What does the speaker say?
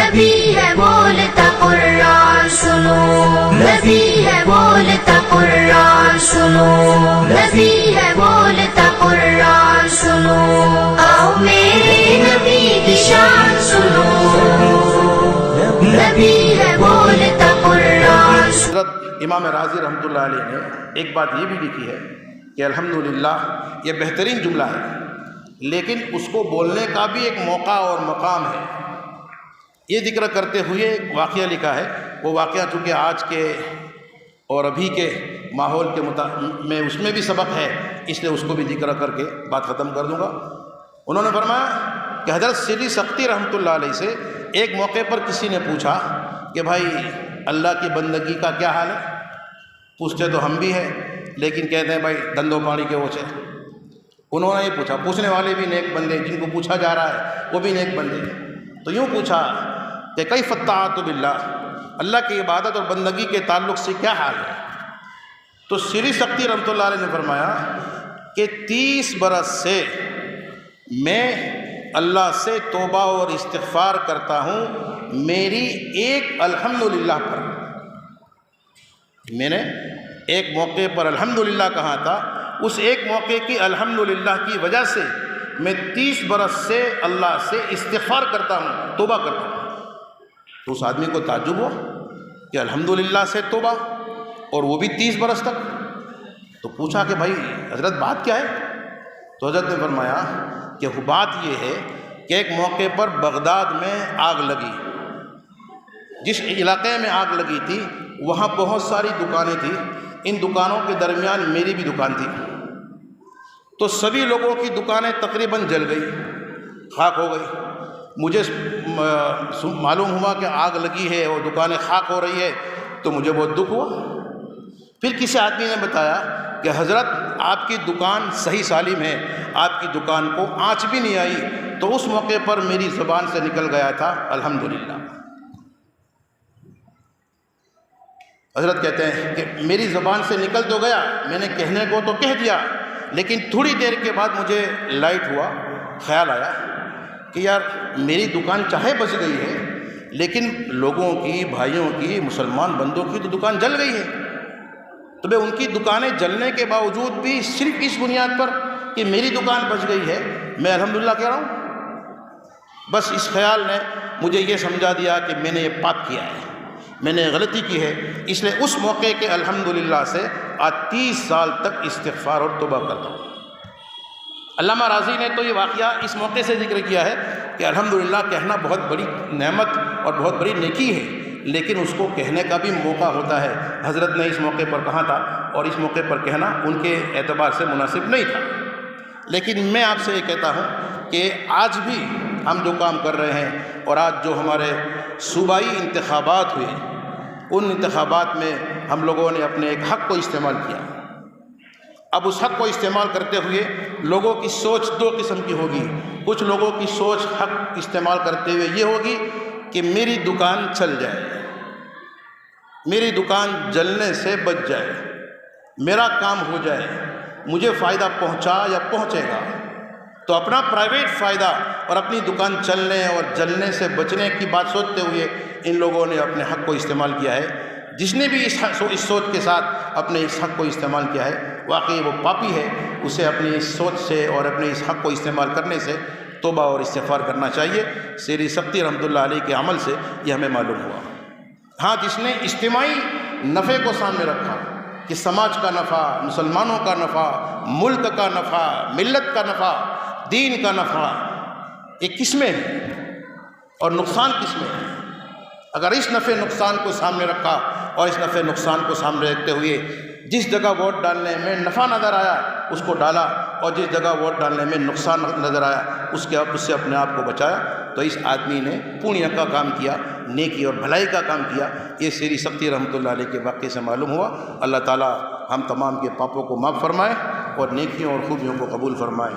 نبی ہے بولتا قرآن سنو، نبی ہے بولتا قرآن سنو، نبی ہے بولتا قرآن سنو، آؤ میرے نبی کی شان سنو، نبی ہے بولتا قرآن سنو۔ حضرت امام راضی رحمۃ اللہ علیہ نے ایک بات یہ بھی لکھی ہے کہ الحمدللہ یہ بہترین جملہ ہے، لیکن اس کو بولنے کا بھی ایک موقع اور مقام ہے۔ یہ ذکر کرتے ہوئے ایک واقعہ لکھا ہے، وہ واقعہ چونکہ آج کے اور ابھی کے ماحول کے میں اس میں بھی سبق ہے، اس لیے اس کو بھی ذکر کر کے بات ختم کر دوں گا۔ انہوں نے فرمایا کہ حضرت سری سختی رحمۃ اللہ علیہ سے ایک موقع پر کسی نے پوچھا کہ بھائی اللہ کی بندگی کا کیا حال ہے؟ پوچھتے تو ہم بھی ہیں، لیکن کہتے ہیں بھائی دندوں پانی کے اوچھے۔ انہوں نے یہ پوچھا، پوچھنے والے بھی نیک بندے، جن کو پوچھا جا رہا ہے وہ بھی نیک بندے، تو یوں پوچھا کہ کیف الطاعۃ باللہ، اللہ کی عبادت اور بندگی کے تعلق سے کیا حال ہے؟ تو سری سختی رحمۃ اللہ علیہ نے فرمایا کہ 30 برس سے میں اللہ سے توبہ اور استغفار کرتا ہوں میری ایک الحمدللہ پر۔ میں نے ایک موقع پر الحمدللہ کہا تھا، اس ایک موقع کی الحمدللہ کی وجہ سے میں 30 برس سے اللہ سے استغفار کرتا ہوں، توبہ کرتا ہوں۔ تو اس آدمی کو تعجب ہوا کہ الحمدللہ سے توبہ، اور وہ بھی 30 برس تک۔ تو پوچھا کہ بھائی حضرت بات کیا ہے؟ تو حضرت نے فرمایا کہ بات یہ ہے کہ ایک موقع پر بغداد میں آگ لگی، جس علاقے میں آگ لگی تھی وہاں بہت ساری دکانیں تھیں، ان دکانوں کے درمیان میری بھی دکان تھی، تو سبھی لوگوں کی دکانیں تقریباً جل گئی، خاک ہو گئی۔ مجھے معلوم ہوا کہ آگ لگی ہے اور دکانیں خاک ہو رہی ہے، تو مجھے بہت دکھ ہوا۔ پھر کسی آدمی نے بتایا کہ حضرت آپ کی دکان صحیح سالم ہے، آپ کی دکان کو آنچ بھی نہیں آئی، تو اس موقع پر میری زبان سے نکل گیا تھا الحمدللہ۔ حضرت کہتے ہیں کہ میری زبان سے نکل تو گیا، میں نے کہنے کو تو کہہ دیا، لیکن تھوڑی دیر کے بعد مجھے لائٹ ہوا، خیال آیا کہ یار میری دکان چاہے بچ گئی ہے، لیکن لوگوں کی، بھائیوں کی، مسلمان بندوں کی تو دکان جل گئی ہے، تو میں ان کی دکانیں جلنے کے باوجود بھی صرف اس بنیاد پر کہ میری دکان بچ گئی ہے میں الحمدللہ کہہ رہا ہوں۔ بس اس خیال نے مجھے یہ سمجھا دیا کہ میں نے یہ پاپ کیا ہے، میں نے غلطی کی ہے، اس لیے اس موقع کے الحمدللہ سے آج 30 سال تک استغفار اور توبہ کرتا ہوں۔ علامہ راضی نے تو یہ واقعہ اس موقع سے ذکر کیا ہے کہ الحمدللہ کہنا بہت بڑی نعمت اور بہت بڑی نیکی ہے، لیکن اس کو کہنے کا بھی موقع ہوتا ہے۔ حضرت نے اس موقع پر کہا تھا، اور اس موقع پر کہنا ان کے اعتبار سے مناسب نہیں تھا، لیکن میں آپ سے یہ کہتا ہوں کہ آج بھی ہم جو کام کر رہے ہیں، اور آج جو ہمارے صوبائی انتخابات ہوئے، ان انتخابات میں ہم لوگوں نے اپنے ایک حق کو استعمال کیا۔ اب اس حق کو استعمال کرتے ہوئے لوگوں کی سوچ دو قسم کی ہوگی۔ کچھ لوگوں کی سوچ حق استعمال کرتے ہوئے یہ ہوگی کہ میری دکان چل جائے، میری دکان جلنے سے بچ جائے، میرا کام ہو جائے، مجھے فائدہ پہنچا یا پہنچے گا، تو اپنا پرائیویٹ فائدہ اور اپنی دکان چلنے اور جلنے سے بچنے کی بات سوچتے ہوئے ان لوگوں نے اپنے حق کو استعمال کیا ہے۔ جس نے بھی اس سوچ کے ساتھ اپنے اس حق کو استعمال کیا ہے، واقعی وہ پاپی ہے، اسے اپنی اس سوچ سے اور اپنے اس حق کو استعمال کرنے سے توبہ اور استغفار کرنا چاہیے۔ سری سختی رحمۃ اللہ علیہ کے عمل سے یہ ہمیں معلوم ہوا۔ ہاں، جس نے اجتماعی نفع کو سامنے رکھا کہ سماج کا نفع، مسلمانوں کا نفع، ملک کا نفع، ملت کا نفع، دین کا نفع، یہ کس میں ہے اور نقصان کس میں ہے؟ اگر اس نفع نقصان کو سامنے رکھا اور اس نفع نقصان کو سامنے رکھتے ہوئے جس جگہ ووٹ ڈالنے میں نفع نظر آیا اس کو ڈالا، اور جس جگہ ووٹ ڈالنے میں نقصان نظر آیا اس سے اپنے آپ کو بچایا، تو اس آدمی نے پونیہ کا کام کیا، نیکی اور بھلائی کا کام کیا۔ یہ سری سختی رحمۃ اللہ علیہ کے واقعے سے معلوم ہوا۔ اللہ تعالی ہم تمام کے پاپوں کو معاف فرمائے اور نیکیوں اور خوبیوں کو قبول فرمائے۔